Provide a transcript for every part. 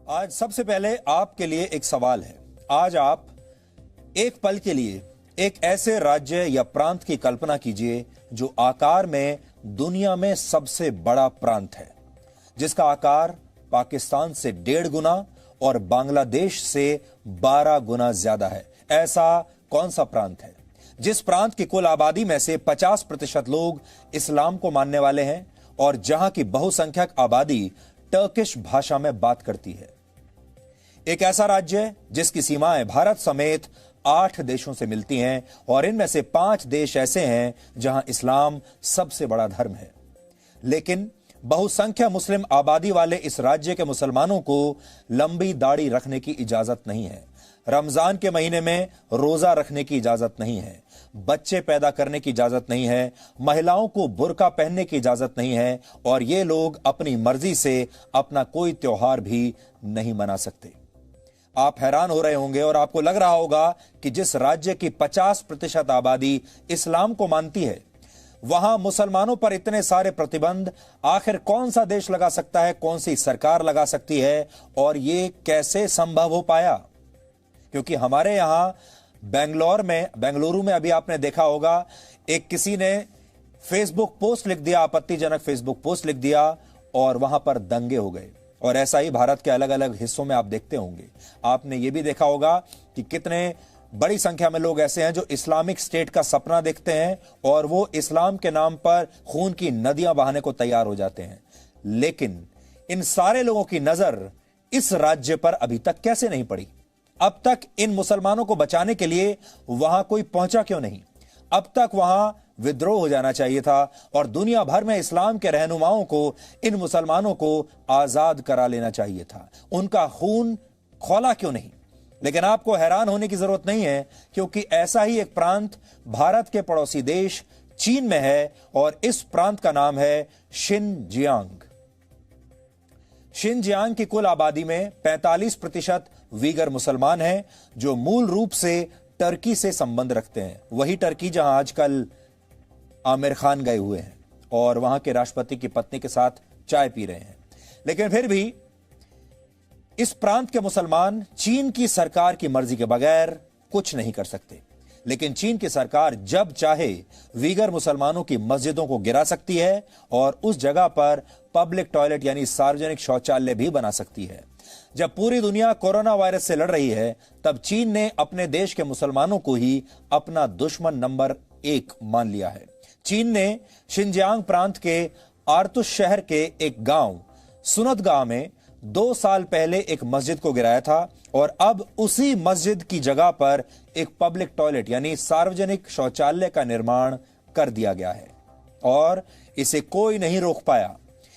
आज सबसे पहले आपके लिए एक सवाल है। आज आप एक पल के लिए एक ऐसे राज्य या प्रांत की कल्पना कीजिए जो आकार में दुनिया में सबसे बड़ा प्रांत है, जिसका आकार पाकिस्तान से 1.5 गुना और बांग्लादेश से 12 गुना ज्यादा है। ऐसा कौन सा प्रांत है जिस प्रांत की कुल आबादी में से 50% लोग इस्लाम को मानने वाले हैं और जहां की बहुसंख्यक आबादी टर्किश भाषा में बात करती है? एक ऐसा राज्य जिसकी सीमाएं भारत समेत 8 देशों से मिलती हैं और इनमें से 5 देश ऐसे हैं जहां इस्लाम सबसे बड़ा धर्म है। लेकिन बहुसंख्यक मुस्लिम आबादी वाले इस राज्य के मुसलमानों को लंबी दाढ़ी रखने की इजाजत नहीं है, रमजान के महीने में रोजा रखने की इजाजत नहीं है, बच्चे पैदा करने की इजाजत नहीं है, महिलाओं को बुर्का पहनने की इजाजत नहीं है और ये लोग अपनी मर्जी से अपना कोई त्योहार भी नहीं मना सकते। आप हैरान हो रहे होंगे और आपको लग रहा होगा कि जिस राज्य की 50% आबादी इस्लाम को मानती है, वहां मुसलमानों पर इतने सारे प्रतिबंध आखिर कौन सा देश लगा सकता है, कौन सी सरकार लगा सकती है और ये कैसे संभव हो पाया? क्योंकि हमारे यहां बेंगलुरु में अभी आपने देखा होगा, एक किसी ने फेसबुक पोस्ट लिख दिया, आपत्तिजनक फेसबुक पोस्ट लिख दिया और वहां पर दंगे हो गए। और ऐसा ही भारत के अलग अलग हिस्सों में आप देखते होंगे। आपने यह भी देखा होगा कि कितने बड़ी संख्या में लोग ऐसे हैं जो इस्लामिक स्टेट का सपना देखते हैं और वो इस्लाम के नाम पर खून की नदियां बहाने को तैयार हो जाते हैं। लेकिन इन सारे लोगों की नजर इस राज्य पर अभी तक कैसे नहीं पड़ी? अब तक इन मुसलमानों को बचाने के लिए वहां कोई पहुंचा क्यों नहीं? अब तक वहां विद्रोह हो जाना चाहिए था और दुनिया भर में इस्लाम के रहनुमाओं को, इन मुसलमानों को आजाद करा लेना चाहिए था। उनका खून खौला क्यों नहीं? लेकिन आपको हैरान होने की जरूरत नहीं है, क्योंकि ऐसा ही एक प्रांत भारत के पड़ोसी देश चीन में है और इस प्रांत का नाम है शिनजियांग। शिनजियांग की कुल आबादी में 45% वीगर मुसलमान हैं जो मूल रूप से टर्की से संबंध रखते हैं। वही टर्की जहां आजकल आमिर खान गए हुए हैं और वहां के राष्ट्रपति की पत्नी के साथ चाय पी रहे हैं। लेकिन फिर भी इस प्रांत के मुसलमान चीन की सरकार की मर्जी के बगैर कुछ नहीं कर सकते। लेकिन चीन की सरकार जब चाहे वीगर मुसलमानों की मस्जिदों को गिरा सकती है और उस जगह पर पब्लिक टॉयलेट यानी सार्वजनिक शौचालय भी बना सकती है। जब पूरी दुनिया कोरोना वायरस से लड़ रही है, तब चीन ने अपने देश के मुसलमानों को ही अपना दुश्मन नंबर 1 मान लिया है। चीन ने शिनजियांग प्रांत के आर्तुश शहर के एक गांव सुनतगांव में 2 साल पहले एक मस्जिद को गिराया था और अब उसी मस्जिद की जगह पर एक पब्लिक टॉयलेट यानी सार्वजनिक शौचालय का निर्माण कर दिया गया है और इसे कोई नहीं रोक पाया।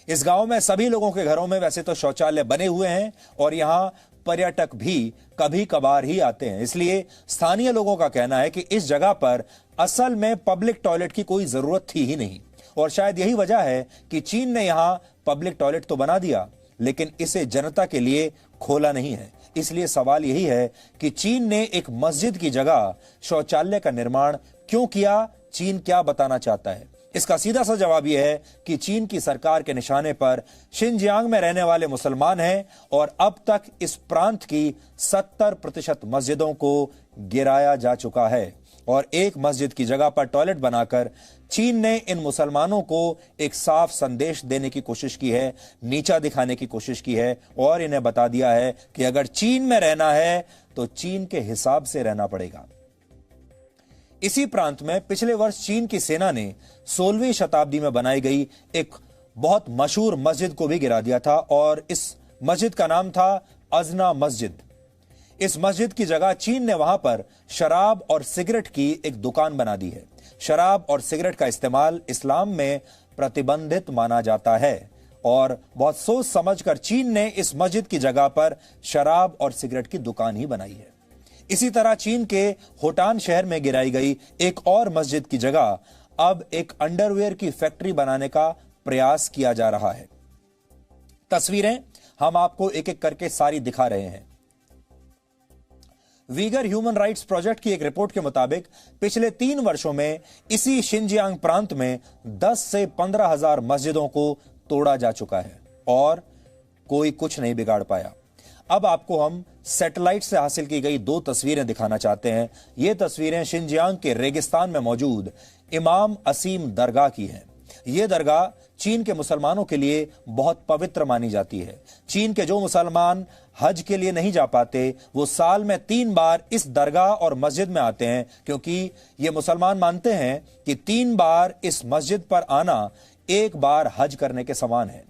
इस गांव में सभी लोगों के घरों में वैसे तो शौचालय बने हुए हैं और यहां पर्यटक भी कभी कभार ही आते हैं। इसलिए स्थानीय लोगों का कहना है कि इस जगह पर असल में पब्लिक टॉयलेट की कोई जरूरत थी ही नहीं और शायद यही वजह है कि चीन ने यहां पब्लिक टॉयलेट तो बना दिया, लेकिन इसे जनता के लिए खोला नहीं है। इसलिए सवाल यही है कि चीन ने एक मस्जिद की जगह शौचालय का निर्माण क्यों किया? चीन क्या बताना चाहता है? इसका सीधा सा जवाब यह है कि चीन की सरकार के निशाने पर शिनजियांग में रहने वाले मुसलमान हैं और अब तक इस प्रांत की 70% मस्जिदों को गिराया जा चुका है और एक मस्जिद की जगह पर टॉयलेट बनाकर चीन ने इन मुसलमानों को एक साफ संदेश देने की कोशिश की है, नीचा दिखाने की कोशिश की है और इन्हें बता दिया है कि अगर चीन में रहना है तो चीन के हिसाब से रहना पड़ेगा। इसी प्रांत में पिछले वर्ष चीन की सेना ने 16वीं शताब्दी में बनाई गई एक बहुत मशहूर मस्जिद को भी गिरा दिया था और इस मस्जिद का नाम था अजना मस्जिद। इस मस्जिद की जगह चीन ने वहां पर शराब और सिगरेट की एक दुकान बना दी है। शराब और सिगरेट का इस्तेमाल इस्लाम में प्रतिबंधित माना जाता है और बहुत सोच समझकर चीन ने इस मस्जिद की जगह पर शराब और सिगरेट की दुकान ही बनाई है। इसी तरह चीन के होटान शहर में गिराई गई एक और मस्जिद की जगह अब एक अंडरवेयर की फैक्ट्री बनाने का प्रयास किया जा रहा है। तस्वीरें हम आपको एक एक करके सारी दिखा रहे हैं। वीगर ह्यूमन राइट्स प्रोजेक्ट की एक रिपोर्ट के मुताबिक पिछले 3 वर्षों में इसी शिनजियांग प्रांत में 10 से 15 हजार मस्जिदों को तोड़ा जा चुका है और कोई कुछ नहीं बिगाड़ पाया। अब आपको हम सैटेलाइट से हासिल की गई 2 तस्वीरें दिखाना चाहते हैं। ये तस्वीरें शिनजियांग के रेगिस्तान में मौजूद इमाम असीम दरगाह की हैं। ये दरगाह चीन के मुसलमानों के लिए बहुत पवित्र मानी जाती है। चीन के जो मुसलमान हज के लिए नहीं जा पाते, वो साल में 3 बार इस दरगाह और मस्जिद में आते हैं, क्योंकि ये मुसलमान मानते हैं कि 3 बार इस मस्जिद पर आना 1 बार हज करने के समान है।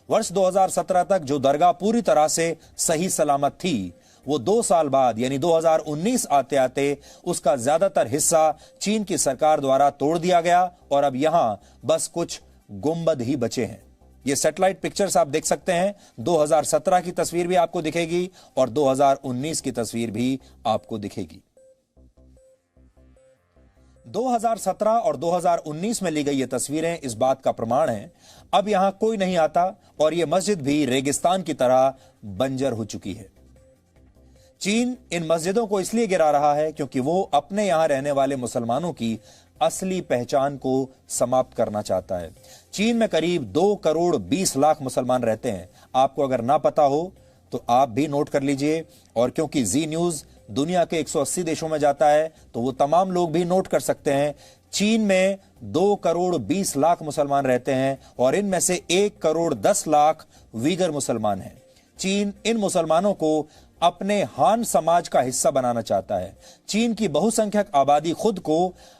वर्ष 2017 तक जो दरगाह पूरी तरह से सही सलामत थी, वो 2 साल बाद यानी 2019 आते आते उसका ज्यादातर हिस्सा चीन की सरकार द्वारा तोड़ दिया गया और अब यहां बस कुछ गुंबद ही बचे हैं। ये सैटेलाइट पिक्चर्स आप देख सकते हैं। 2017 की तस्वीर भी आपको दिखेगी और 2019 की तस्वीर भी आपको दिखेगी। 2017 और 2019 में ली गई ये तस्वीरें इस बात का प्रमाण हैं। अब यहां कोई नहीं आता और यह मस्जिद भी रेगिस्तान की तरह बंजर हो चुकी है। चीन इन मस्जिदों को इसलिए गिरा रहा है क्योंकि वो अपने यहां रहने वाले मुसलमानों की असली पहचान को समाप्त करना चाहता है। चीन में करीब 2 करोड़ 20 लाख मुसलमान रहते हैं। आपको अगर ना पता हो तो आप भी नोट कर लीजिए, और क्योंकि जी न्यूज दुनिया के 180 देशों में जाता है तो वो तमाम लोग भी नोट कर सकते हैं। चीन में 2 करोड़ 20 लाख मुसलमान रहते हैं और इनमें से 1 करोड़ 10 लाख वीगर मुसलमान हैं। चीन इन मुसलमानों को अपने हान समाज का हिस्सा बनाना चाहता है। चीन की बहुसंख्यक आबादी खुद को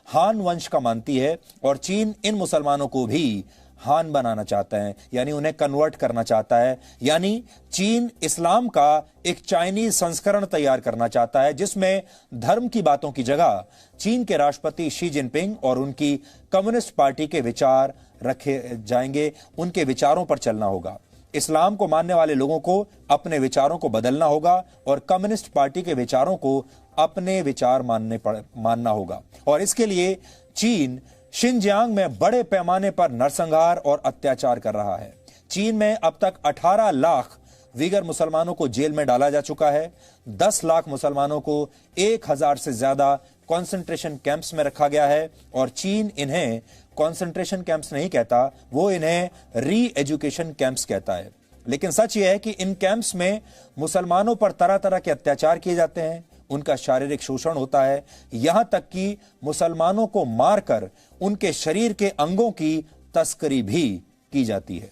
हान वंश का मानती है और चीन इन मुसलमानों को भी हान बनाना चाहता है, यानी उन्हें कन्वर्ट करना चाहता है। यानी चीन इस्लाम का एक चाइनीज संस्करण तैयार करना चाहता है, जिसमें धर्म की बातों की जगह चीन के राष्ट्रपति शी जिनपिंग और उनकी कम्युनिस्ट पार्टी के विचार रखे जाएंगे। उनके विचारों पर चलना होगा। इस्लाम को मानने वाले लोगों को अपने विचारों को बदलना होगा और कम्युनिस्ट पार्टी के विचारों को अपने विचार मानना होगा। और इसके लिए चीन शिनजियांग में बड़े पैमाने पर नरसंहार और अत्याचार कर रहा है। चीन में अब तक 18 लाख वीगर मुसलमानों को जेल में डाला जा चुका है। 10 लाख मुसलमानों को 1000 से ज्यादा कॉन्सेंट्रेशन कैंप्स में रखा गया है और चीन इन्हें कॉन्सेंट्रेशन कैंप्स नहीं कहता, वो इन्हें री एजुकेशन कैंप्स कहता है। लेकिन सच यह है कि इन कैंप्स में मुसलमानों पर तरह तरह के अत्याचार किए जाते हैं, उनका शारीरिक शोषण होता है, यहां तक कि मुसलमानों को मारकर उनके शरीर के अंगों की तस्करी भी की जाती है।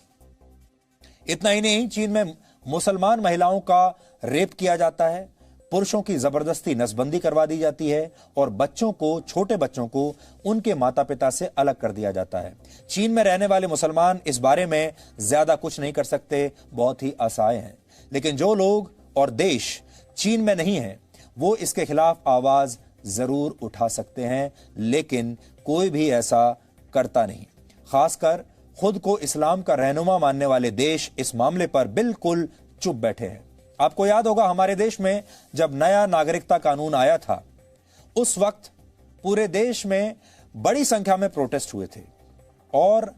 इतना ही नहीं, चीन में मुसलमान महिलाओं का रेप किया जाता है, पुरुषों की जबरदस्ती नसबंदी करवा दी जाती है और बच्चों को, छोटे बच्चों को उनके माता पिता से अलग कर दिया जाता है। चीन में रहने वाले मुसलमान इस बारे में ज्यादा कुछ नहीं कर सकते, बहुत ही असहाय हैं। लेकिन जो लोग और देश चीन में नहीं हैं, वो इसके खिलाफ आवाज जरूर उठा सकते हैं, लेकिन कोई भी ऐसा करता नहीं। खासकर खुद को इस्लाम का रहनुमा मानने वाले देश इस मामले पर बिल्कुल चुप बैठे हैं। आपको याद होगा, हमारे देश में जब नया नागरिकता कानून आया था, उस वक्त पूरे देश में बड़ी संख्या में प्रोटेस्ट हुए थे और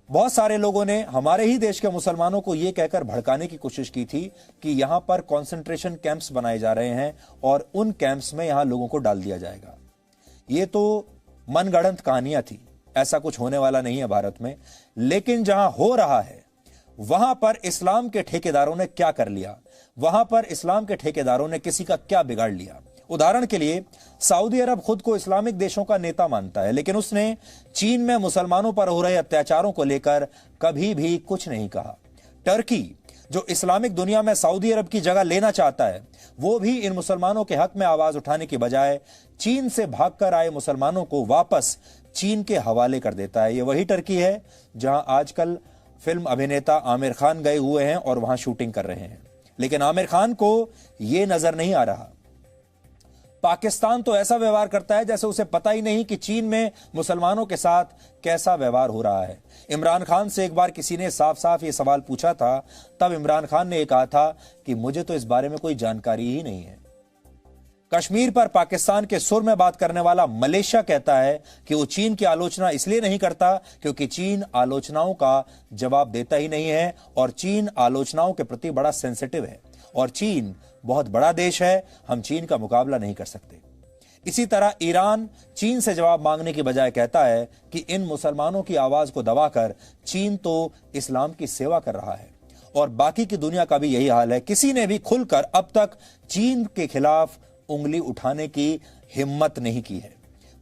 बहुत सारे लोगों ने हमारे ही देश के मुसलमानों को यह कहकर भड़काने की कोशिश की थी कि यहां पर कॉन्सेंट्रेशन कैंप्स बनाए जा रहे हैं और उन कैंप्स में यहां लोगों को डाल दिया जाएगा। ये तो मनगढ़ंत कहानियां थी, ऐसा कुछ होने वाला नहीं है भारत में। लेकिन जहां हो रहा है वहां पर इस्लाम के ठेकेदारों ने क्या कर लिया, वहां पर इस्लाम के ठेकेदारों ने किसी का क्या बिगाड़ लिया। उदाहरण के लिए, सऊदी अरब खुद को इस्लामिक देशों का नेता मानता है, लेकिन उसने चीन में मुसलमानों पर हो रहे अत्याचारों को लेकर कभी भी कुछ नहीं कहा। टर्की, जो इस्लामिक दुनिया में सऊदी अरब की जगह लेना चाहता है, वो भी इन मुसलमानों के हक में आवाज उठाने की बजाय चीन से भागकर आए मुसलमानों को वापस चीन के हवाले कर देता है। ये वही टर्की है जहां आजकल फिल्म अभिनेता आमिर खान गए हुए हैं और वहां शूटिंग कर रहे हैं, लेकिन आमिर खान को यह नजर नहीं आ रहा। पाकिस्तान तो ऐसा व्यवहार करता है जैसे उसे पता ही नहीं कि चीन में मुसलमानों के साथ कैसा व्यवहार हो रहा है। इमरान खान से एक बार किसी ने साफ साफ ये सवाल पूछा था, तब इमरान खान ने कहा था कि मुझे तो इस बारे में कोई जानकारी ही नहीं है। कश्मीर पर पाकिस्तान के सुर में बात करने वाला मलेशिया कहता है कि वो चीन की आलोचना इसलिए नहीं करता क्योंकि चीन आलोचनाओं का जवाब देता ही नहीं है और चीन आलोचनाओं के प्रति बड़ा सेंसिटिव है और चीन बहुत बड़ा देश है, हम चीन का मुकाबला नहीं कर सकते। इसी तरह ईरान चीन से जवाब मांगने की बजाय कहता है कि इन मुसलमानों की आवाज को दबाकर चीन तो इस्लाम की सेवा कर रहा है और बाकी की दुनिया का भी यही हाल है। किसी ने भी खुलकर अब तक चीन के खिलाफ उंगली उठाने की हिम्मत नहीं की है।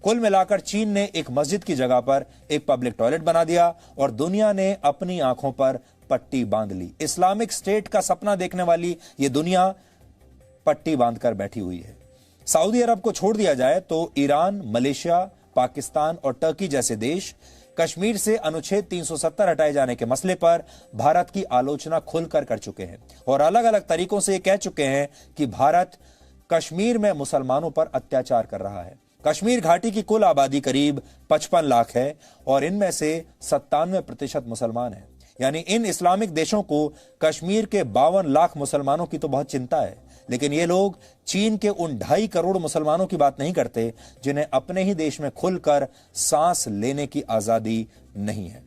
कुल मिलाकर चीन ने एक मस्जिद की जगह पर एक पब्लिक टॉयलेट बना दिया और दुनिया ने अपनी आंखों पर पट्टी बांध ली। इस्लामिक स्टेट का सपना देखने वाली यह दुनिया पट्टी बांधकर बैठी हुई है। सऊदी अरब को छोड़ दिया जाए तो ईरान, मलेशिया, पाकिस्तान और टर्की जैसे देश कश्मीर से अनुच्छेद 370 हटाए जाने के मसले पर भारत की आलोचना खुलकर कर चुके हैं और अलग अलग तरीकों से ये कह चुके हैं कि भारत कश्मीर में मुसलमानों पर अत्याचार कर रहा है। कश्मीर घाटी की कुल आबादी करीब 55 लाख है और इनमें से 97% मुसलमान हैं। यानी इन इस्लामिक देशों को कश्मीर के 52 लाख मुसलमानों की तो बहुत चिंता है, लेकिन ये लोग चीन के उन 2.5 करोड़ मुसलमानों की बात नहीं करते जिन्हें अपने ही देश में खुलकर सांस लेने की आजादी नहीं है।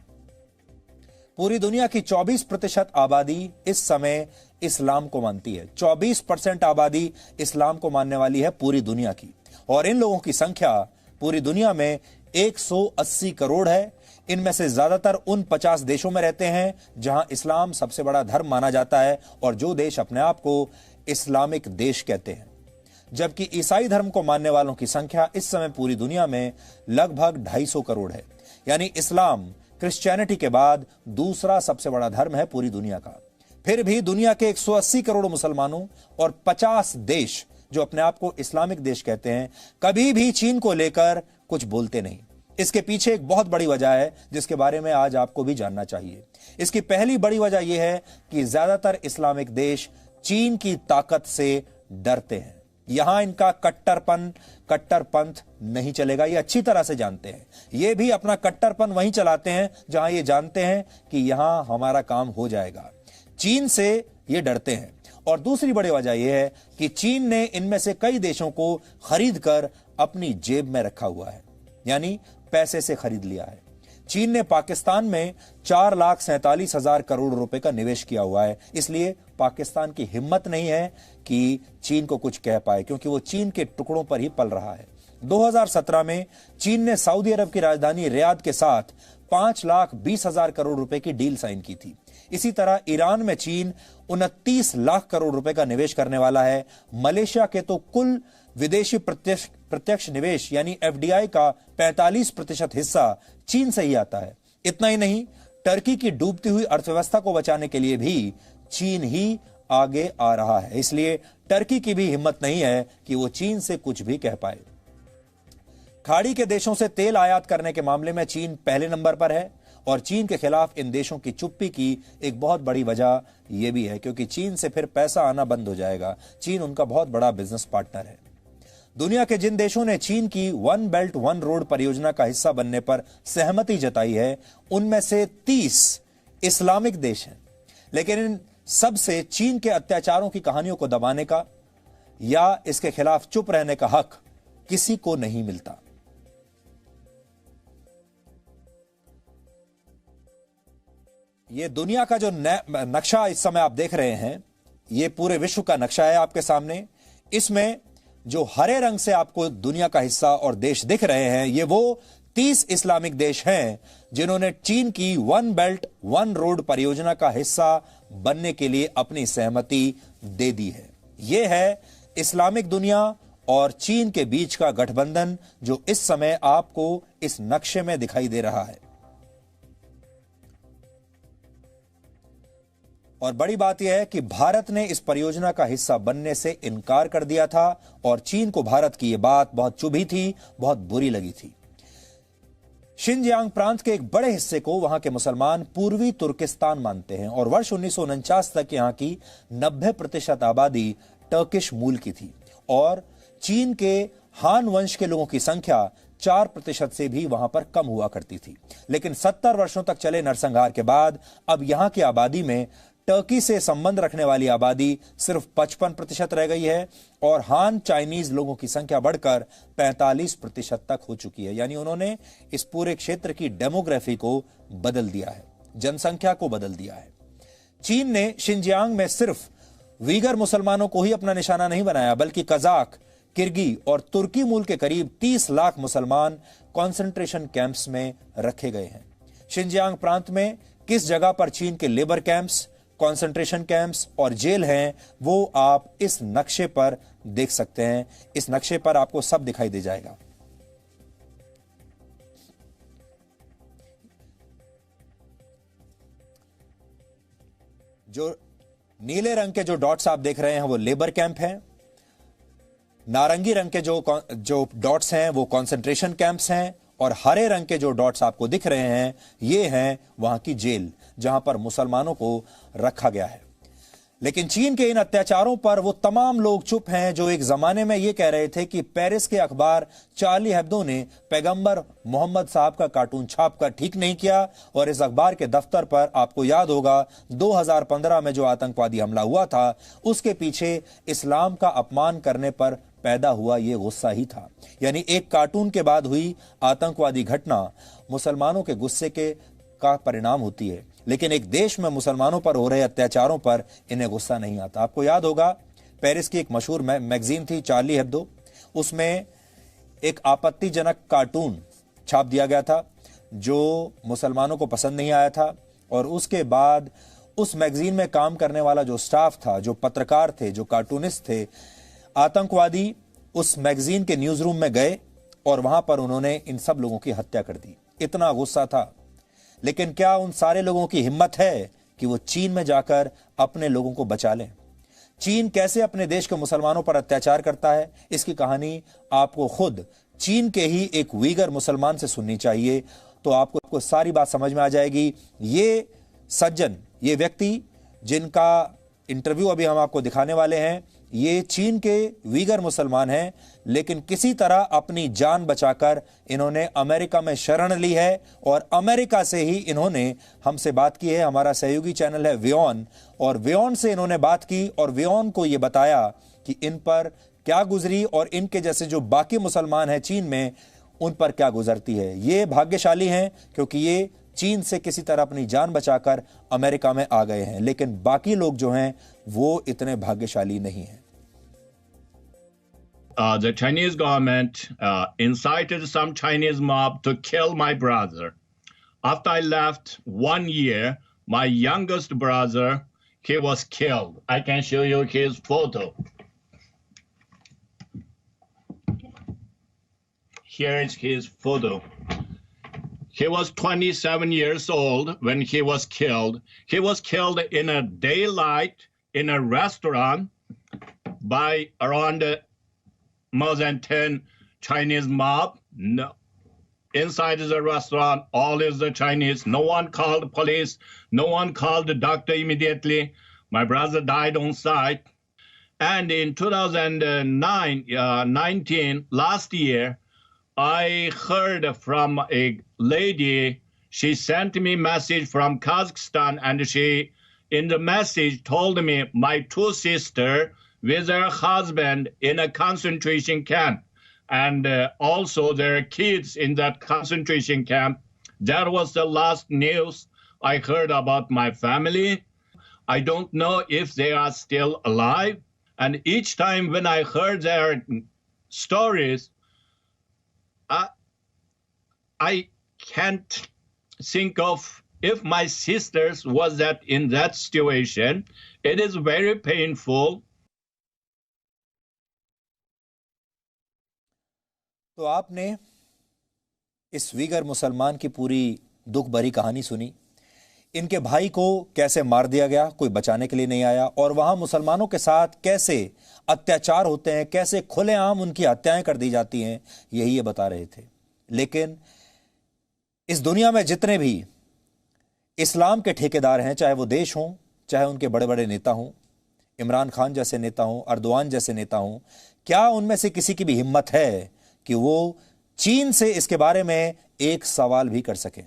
पूरी दुनिया की 24% आबादी इस समय इस्लाम को मानती है। 24% आबादी इस्लाम को मानने वाली है पूरी दुनिया की, और इन लोगों की संख्या पूरी दुनिया में 180 करोड़ है। इनमें से ज्यादातर उन 50 देशों में रहते हैं जहां इस्लाम सबसे बड़ा धर्म माना जाता है और जो देश अपने आप को इस्लामिक देश कहते हैं, जबकि ईसाई धर्म को मानने वालों की संख्या इस समय पूरी दुनिया में लगभग 250 करोड़ है। यानी इस्लाम क्रिश्चियनिटी के बाद दूसरा सबसे बड़ा धर्म है पूरी दुनिया का। फिर भी दुनिया के 180 करोड़ मुसलमानों और 50 देश जो अपने आप को इस्लामिक देश कहते हैं कभी भी चीन को लेकर कुछ बोलते नहीं। इसके पीछे एक बहुत बड़ी वजह है जिसके बारे में आज आपको भी जानना चाहिए। इसकी पहली बड़ी वजह यह है कि ज्यादातर इस्लामिक देश चीन की ताकत से डरते हैं। यहां इनका कट्टरपंथ नहीं चलेगा, ये अच्छी तरह से जानते हैं। ये भी अपना कट्टरपन वहीं चलाते हैं जहां ये जानते हैं कि यहां हमारा काम हो जाएगा। चीन से ये डरते हैं। और दूसरी बड़ी वजह यह है कि चीन ने इनमें से कई देशों को खरीद कर अपनी जेब में रखा हुआ है, यानी पैसे से खरीद लिया है। चीन ने पाकिस्तान में 4,47,000 करोड़ रुपए का निवेश किया हुआ है। इसलिए पाकिस्तान की हिम्मत नहीं है कि चीन को कुछ कह पाए, क्योंकि वो चीन के टुकड़ों पर ही पल रहा है। 2017 में चीन ने सऊदी अरब की राजधानी रियाद के साथ 5,20,000 करोड़ रुपए की डील साइन की थी। इसी तरह ईरान में चीन 29 लाख करोड़ रुपए का निवेश करने वाला है। मलेशिया के तो कुल विदेशी प्रत्यक्ष निवेश यानी एफडीआई का 45% हिस्सा चीन से ही आता है। इतना ही नहीं, टर्की की डूबती हुई अर्थव्यवस्था को बचाने के लिए भी चीन ही आगे आ रहा है। इसलिए टर्की की भी हिम्मत नहीं है कि वो चीन से कुछ भी कह पाए। खाड़ी के देशों से तेल आयात करने के मामले में चीन पहले नंबर पर है और चीन के खिलाफ इन देशों की चुप्पी की एक बहुत बड़ी वजह यह भी है क्योंकि चीन से फिर पैसा आना बंद हो जाएगा। चीन उनका बहुत बड़ा बिजनेस पार्टनर है। दुनिया के जिन देशों ने चीन की वन बेल्ट वन रोड परियोजना का हिस्सा बनने पर सहमति जताई है उनमें से 30 इस्लामिक देश हैं, लेकिन इन सब से चीन के अत्याचारों की कहानियों को दबाने का या इसके खिलाफ चुप रहने का हक किसी को नहीं मिलता। यह दुनिया का जो नक्शा इस समय आप देख रहे हैं, यह पूरे विश्व का नक्शा है आपके सामने। इसमें जो हरे रंग से आपको दुनिया का हिस्सा और देश दिख रहे हैं, ये वो 30 इस्लामिक देश हैं जिन्होंने चीन की वन बेल्ट वन रोड परियोजना का हिस्सा बनने के लिए अपनी सहमति दे दी है। यह है इस्लामिक दुनिया और चीन के बीच का गठबंधन जो इस समय आपको इस नक्शे में दिखाई दे रहा है। और बड़ी बात यह है कि भारत ने इस परियोजना का हिस्सा बनने से इनकार कर दिया था और चीन को भारत की यह बात बहुत चुभी थी, बहुत बुरी लगी थी। शिनजियांग प्रांत के एक बड़े हिस्से को वहां के मुसलमान पूर्वी तुर्किस्तान मानते हैं और वर्ष 1949 तक यहां की 90% आबादी टर्किश मूल की थी और चीन के हान वंश के लोगों की संख्या 4% से भी वहां पर कम हुआ करती थी। लेकिन 70 वर्षों तक चले नरसंहार के बाद अब यहां की आबादी में टर्की से संबंध रखने वाली आबादी सिर्फ 55% रह गई है और हान चाइनीज लोगों की संख्या बढ़कर 45% तक हो चुकी है। यानी उन्होंने इस पूरे क्षेत्र की डेमोग्राफी को बदल दिया है, जनसंख्या को बदल दिया है। चीन ने शिनजियांग में सिर्फ वीगर मुसलमानों को ही अपना निशाना नहीं बनाया, बल्कि कजाक, किर्गी और तुर्की मूल के करीब 30 लाख मुसलमान कॉन्सेंट्रेशन कैंप्स में रखे गए हैं। शिनजियांग प्रांत में किस जगह पर चीन के लेबर कैंप्स, कॉन्सेंट्रेशन कैंप्स और जेल हैं, वो आप इस नक्शे पर देख सकते हैं। इस नक्शे पर आपको सब दिखाई दे जाएगा। जो नीले रंग के जो डॉट्स आप देख रहे हैं वो लेबर कैंप हैं। नारंगी रंग के जो डॉट्स हैं वो कॉन्सेंट्रेशन कैंप्स हैं। और हरे रंग के जो डॉट्स आपको दिख रहे हैं ये हैं वहां की जेल, जहां पर मुसलमानों को रखा गया है। लेकिन चीन के इन अत्याचारों पर वो तमाम लोग चुप हैं जो एक जमाने में ये कह रहे थे कि पेरिस के अखबार चार्ली हेब्दो ने पैगंबर मोहम्मद साहब का कार्टून छापकर ठीक नहीं किया। और इस अखबार के दफ्तर पर आपको याद होगा 2015 में जो आतंकवादी हमला हुआ था उसके पीछे इस्लाम का अपमान करने पर पैदा हुआ ये गुस्सा ही था। यानी एक कार्टून के बाद हुई आतंकवादी घटना मुसलमानों के गुस्से का परिणाम होती है, लेकिन एक देश में मुसलमानों पर हो रहे अत्याचारों पर इन्हें गुस्सा नहीं आता। आपको याद होगा पेरिस की एक मशहूर मैगजीन थी चार्ली हेब्दो, उसमें एक आपत्तिजनक कार्टून छाप दिया गया था जो मुसलमानों को पसंद नहीं आया था। और उसके बाद उस मैगजीन में काम करने वाला जो स्टाफ था, जो पत्रकार थे, जो कार्टूनिस्ट थे, आतंकवादी उस मैगजीन के न्यूज रूम में गए और वहां पर उन्होंने इन सब लोगों की हत्या कर दी। इतना गुस्सा था। लेकिन क्या उन सारे लोगों की हिम्मत है कि वो चीन में जाकर अपने लोगों को बचा लें? चीन कैसे अपने देश के मुसलमानों पर अत्याचार करता है, इसकी कहानी आपको खुद चीन के ही एक वीगर मुसलमान से सुननी चाहिए, तो आपको सारी बात समझ में आ जाएगी। ये सज्जन, ये व्यक्ति जिनका इंटरव्यू अभी हम आपको दिखाने वाले हैं, ये चीन के वीगर मुसलमान हैं, लेकिन किसी तरह अपनी जान बचाकर इन्होंने अमेरिका में शरण ली है। और अमेरिका से ही इन्होंने हमसे बात की है। हमारा सहयोगी चैनल है व्योन, और व्योन से इन्होंने बात की और व्योन को ये बताया कि इन पर क्या गुजरी और इनके जैसे जो बाकी मुसलमान हैं चीन में उन पर क्या गुजरती है। ये भाग्यशाली हैं क्योंकि ये चीन से किसी तरह अपनी जान बचाकर अमेरिका में आ गए हैं, लेकिन बाकी लोग जो हैं वो इतने भाग्यशाली नहीं हैं। The Chinese government incited some Chinese mob to kill my brother. After I left 1 year, my youngest brother, he was killed. I can show you his photo. Here is his photo. He was 27 years old when he was killed. He was killed in a daylight in a restaurant by around more than 10 Chinese mob. No. Inside the restaurant, all is the Chinese. No one called police. No one called the doctor immediately. My brother died on site. And in 2019, last year, I heard from a lady. She sent me message from Kazakhstan, and she, in the message, told me my two sisters with her husband in a concentration camp, and also their kids in that concentration camp. That was the last news I heard about my family. I don't know if they are still alive. And each time when I heard their stories, I can't think of if my sisters was that in that situation. It is very painful. तो आपने इस Uyghur मुसलमान की पूरी दुख भरी कहानी सुनी। इनके भाई को कैसे मार दिया गया, कोई बचाने के लिए नहीं आया, और वहां मुसलमानों के साथ कैसे अत्याचार होते हैं, कैसे खुलेआम उनकी हत्याएं कर दी जाती हैं, यही ये बता रहे थे। लेकिन इस दुनिया में जितने भी इस्लाम के ठेकेदार हैं, चाहे वो देश हों, चाहे उनके बड़े बड़े नेता हों, इमरान खान जैसे नेता हों, अर्दवान जैसे नेता हों, क्या उनमें से किसी की भी हिम्मत है कि वो चीन से इसके बारे में एक सवाल भी कर सकें?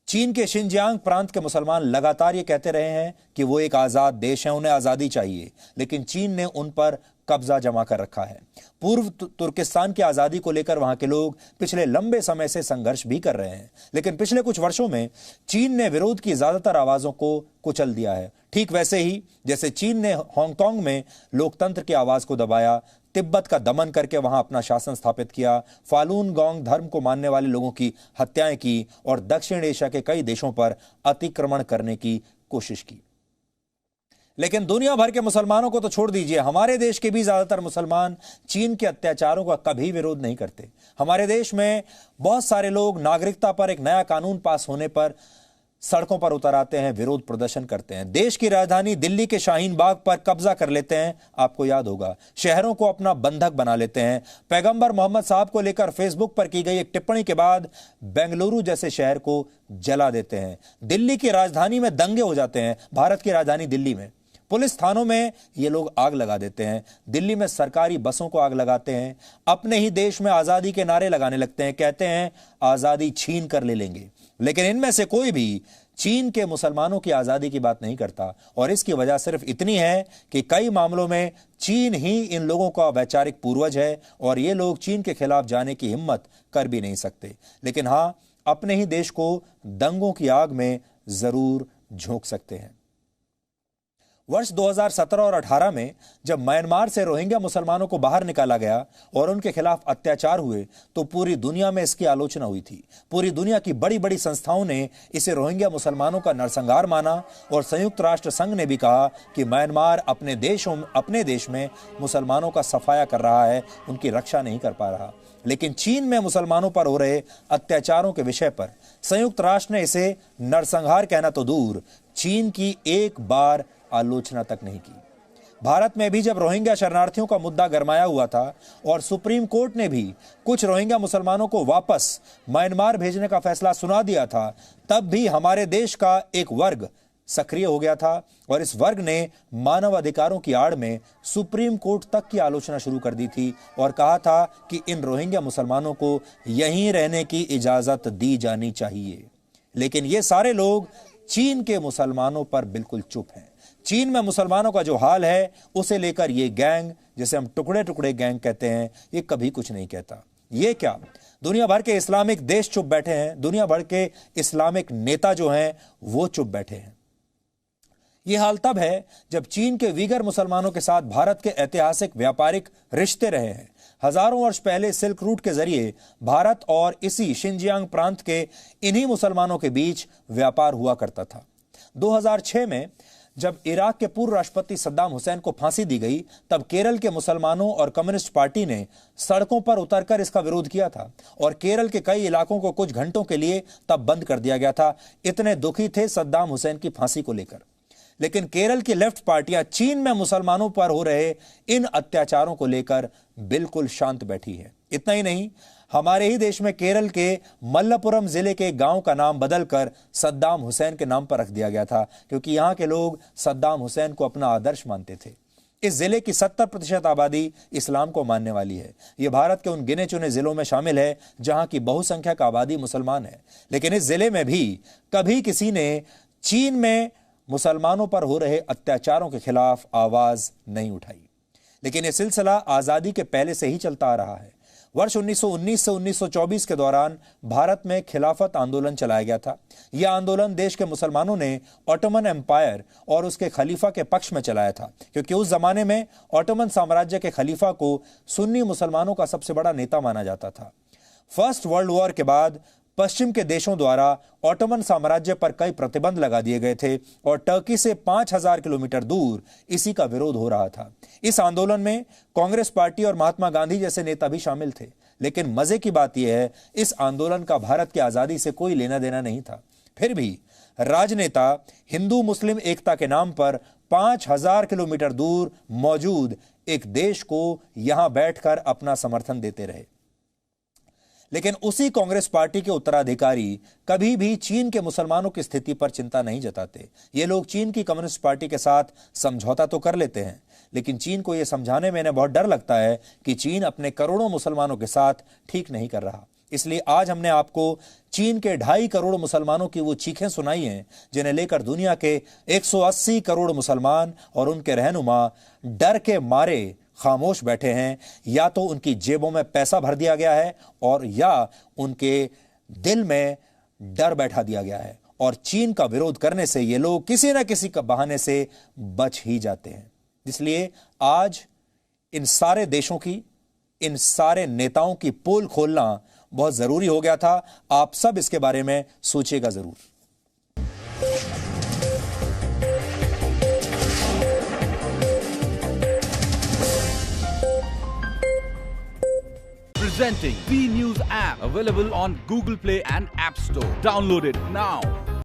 चीन के शिनजियांग प्रांत के मुसलमान लगातार ये कहते रहे हैं कि वो एक आजाद देश है, उन्हें आजादी चाहिए, लेकिन चीन ने उन पर कब्जा जमा कर रखा है। पूर्व तुर्किस्तान की आजादी को लेकर वहां के लोग पिछले लंबे समय से संघर्ष भी कर रहे हैं, लेकिन पिछले कुछ वर्षों में चीन ने विरोध की ज्यादातर आवाजों को कुचल दिया है। ठीक वैसे ही जैसे चीन ने हांगकांग में लोकतंत्र की आवाज को दबाया, तिब्बत का दमन करके वहां अपना शासन स्थापित किया, फालून गोंग धर्म को मानने वाले लोगों की हत्याएं की और दक्षिण एशिया के कई देशों पर अतिक्रमण करने की कोशिश की। लेकिन दुनिया भर के मुसलमानों को तो छोड़ दीजिए, हमारे देश के भी ज्यादातर मुसलमान चीन के अत्याचारों का कभी विरोध नहीं करते। हमारे देश में बहुत सारे लोग नागरिकता पर एक नया कानून पास होने पर सड़कों पर उतर आते हैं, विरोध प्रदर्शन करते हैं, देश की राजधानी दिल्ली के शाहीन बाग पर कब्जा कर लेते हैं। आपको याद होगा, शहरों को अपना बंधक बना लेते हैं। पैगंबर मोहम्मद साहब को लेकर फेसबुक पर की गई एक टिप्पणी के बाद बेंगलुरु जैसे शहर को जला देते हैं। दिल्ली की राजधानी में दंगे हो जाते हैं। भारत की राजधानी दिल्ली में पुलिस थानों में ये लोग आग लगा देते हैं। दिल्ली में सरकारी बसों को आग लगाते हैं। अपने ही देश में आजादी के नारे लगाने लगते हैं, कहते हैं आजादी छीन कर ले लेंगे। लेकिन इनमें से कोई भी चीन के मुसलमानों की आजादी की बात नहीं करता, और इसकी वजह सिर्फ इतनी है कि कई मामलों में चीन ही इन लोगों का वैचारिक पूर्वज है और ये लोग चीन के खिलाफ जाने की हिम्मत कर भी नहीं सकते। लेकिन हां, अपने ही देश को दंगों की आग में जरूर झोंक सकते हैं। वर्ष 2017 और 18 में जब म्यांमार से रोहिंग्या मुसलमानों को बाहर निकाला गया और उनके खिलाफ अत्याचार हुए तो पूरी दुनिया में इसकी आलोचना हुई थी। पूरी दुनिया की बड़ी बड़ी संस्थाओं ने इसे रोहिंग्या मुसलमानों का नरसंहार माना और संयुक्त राष्ट्र संघ ने भी कहा कि म्यांमार अपने देश में मुसलमानों का सफाया कर रहा है, उनकी रक्षा नहीं कर पा रहा। लेकिन चीन में मुसलमानों पर हो रहे अत्याचारों के विषय पर संयुक्त राष्ट्र ने इसे नरसंहार कहना तो दूर, चीन की एक बार आलोचना तक नहीं की। भारत में भी जब रोहिंग्या शरणार्थियों का मुद्दा गरमाया हुआ था और सुप्रीम कोर्ट ने भी कुछ रोहिंग्या मुसलमानों को वापस म्यांमार भेजने का फैसला सुना दिया था, तब भी हमारे देश का एक वर्ग सक्रिय हो गया था और इस वर्ग ने मानव अधिकारों की आड़ में सुप्रीम कोर्ट तक की आलोचना शुरू कर दी थी और कहा था कि इन रोहिंग्या मुसलमानों को यहीं रहने की इजाजत दी जानी चाहिए। लेकिन ये सारे लोग चीन के मुसलमानों पर बिल्कुल चुप हैं। चीन में मुसलमानों का जो हाल है उसे लेकर ये गैंग, जिसे हम टुकड़े टुकड़े गैंग कहते हैं, ये कभी कुछ नहीं कहता। ये क्या, दुनिया भर के इस्लामिक देश चुप बैठे हैं, दुनिया भर के इस्लामिक नेता जो हैं वो चुप बैठे हैं। ये हाल तब है जब चीन के वीगर मुसलमानों के साथ भारत के ऐतिहासिक व्यापारिक रिश्ते रहे हैं। हजारों वर्ष पहले सिल्क रूट के जरिए भारत और इसी शिनजियांग प्रांत के इन्हीं मुसलमानों के बीच व्यापार हुआ करता था। 2006 में जब इराक के पूर्व राष्ट्रपति सद्दाम हुसैन को फांसी दी गई, तब केरल के मुसलमानों और कम्युनिस्ट पार्टी ने सड़कों पर उतरकर इसका विरोध किया था और केरल के कई इलाकों को कुछ घंटों के लिए तब बंद कर दिया गया था। इतने दुखी थे सद्दाम हुसैन की फांसी को लेकर। लेकिन केरल की लेफ्ट पार्टियां चीन में मुसलमानों पर हो रहे इन अत्याचारों को लेकर बिल्कुल शांत बैठी है। इतना ही नहीं, हमारे ही देश में केरल के मल्लपुरम जिले के गांव का नाम बदलकर सद्दाम हुसैन के नाम पर रख दिया गया था, क्योंकि यहां के लोग सद्दाम हुसैन को अपना आदर्श मानते थे। इस जिले की 70% आबादी इस्लाम को मानने वाली है। यह भारत के उन गिने चुने जिलों में शामिल है जहां की बहुसंख्यक आबादी मुसलमान है। लेकिन इस जिले में भी कभी किसी ने चीन में मुसलमानों पर हो रहे अत्याचारों के खिलाफ आवाज नहीं उठाई। लेकिन यह सिलसिला आजादी के पहले से ही चलता आ रहा है। वर्ष 1919 से 1924 के दौरान भारत में खिलाफत आंदोलन चलाया गया था। यह आंदोलन देश के मुसलमानों ने ऑटोमन एम्पायर और उसके खलीफा के पक्ष में चलाया था, क्योंकि उस जमाने में ऑटोमन साम्राज्य के खलीफा को सुन्नी मुसलमानों का सबसे बड़ा नेता माना जाता था। फर्स्ट वर्ल्ड वॉर के बाद पश्चिम के देशों द्वारा ऑटोमन साम्राज्य पर कई प्रतिबंध लगा दिए गए थे और टर्की से 5000 किलोमीटर दूर इसी का विरोध हो रहा था। इस आंदोलन में कांग्रेस पार्टी और महात्मा गांधी जैसे नेता भी शामिल थे। लेकिन मजे की बात यह है, इस आंदोलन का भारत की आजादी से कोई लेना देना नहीं था। फिर भी राजनेता हिंदू मुस्लिम एकता के नाम पर 5000 किलोमीटर दूर मौजूद एक देश को यहां बैठकर अपना समर्थन देते रहे। लेकिन उसी कांग्रेस पार्टी के उत्तराधिकारी कभी भी चीन के मुसलमानों की स्थिति पर चिंता नहीं जताते। ये लोग चीन की कम्युनिस्ट पार्टी के साथ समझौता तो कर लेते हैं, लेकिन चीन को यह समझाने में इन्हें बहुत डर लगता है कि चीन अपने करोड़ों मुसलमानों के साथ ठीक नहीं कर रहा। इसलिए आज हमने आपको चीन के 2.5 करोड़ मुसलमानों की वो चीखें सुनाई हैं जिन्हें लेकर दुनिया के 180 करोड़ मुसलमान और उनके रहनुमा डर के मारे खामोश बैठे हैं। या तो उनकी जेबों में पैसा भर दिया गया है और या उनके दिल में डर बैठा दिया गया है, और चीन का विरोध करने से ये लोग किसी न किसी का बहाने से बच ही जाते हैं। इसलिए आज इन सारे देशों की, इन सारे नेताओं की पोल खोलना बहुत जरूरी हो गया था। आप सब इसके बारे में सोचिएगा जरूर। Presenting V News app, available on Google Play and App Store. Download it now.